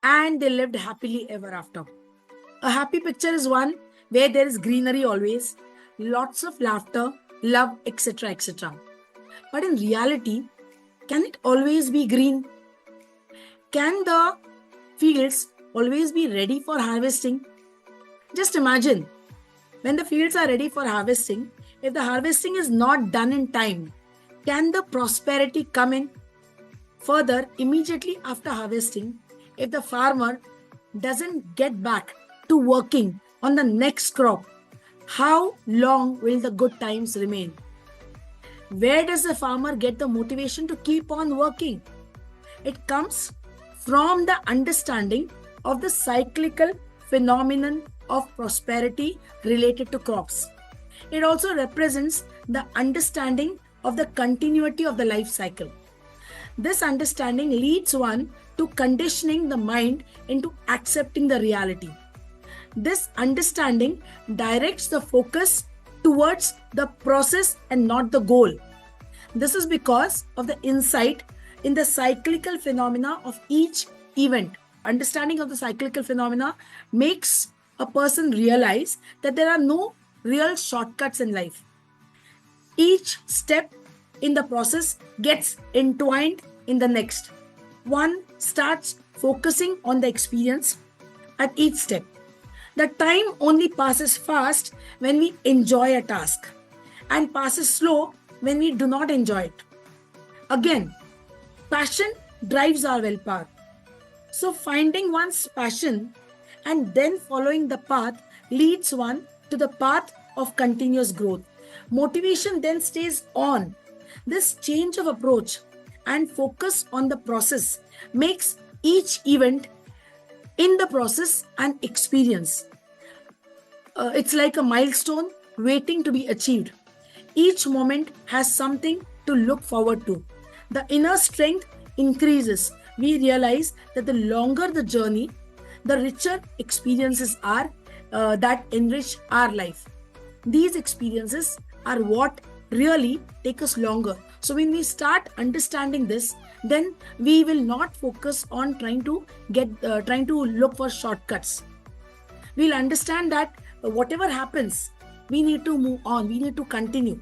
and they lived happily ever after. A happy picture is one where there is greenery always, lots of laughter, love, etc. etc. But in reality, can it always be green? Can the fields always be ready for harvesting? Just imagine when the fields are ready for harvesting, if the harvesting is not done in time, can the prosperity come in? Further, immediately after harvesting, if the farmer doesn't get back to working on the next crop, how long will the good times remain? Where does the farmer get the motivation to keep on working? It comes from the understanding of the cyclical phenomenon of prosperity related to crops. It also represents the understanding of the continuity of the life cycle. This understanding leads one to conditioning the mind into accepting the reality. This understanding directs the focus towards the process and not the goal. This is because of the insight in the cyclical phenomena of each event. Understanding of the cyclical phenomena makes a person realize that there are no real shortcuts in life. Each step in the process gets entwined in the next. One starts focusing on the experience at each step. The time only passes fast when we enjoy a task and passes slow when we do not enjoy it. Again, passion drives our willpower. So, finding one's passion and then following the path leads one to the path of continuous growth. Motivation then stays on. This change of approach and focus on the process makes each event in the process an experience. It's like a milestone waiting to be achieved. Each moment has something to look forward to. The inner strength increases. We realize that the longer the journey, the richer experiences are that enrich our life. These experiences are what really take us longer. So when we start understanding this, then we will not focus on trying to look for shortcuts. We'll understand that whatever happens, we need to move on, we need to continue.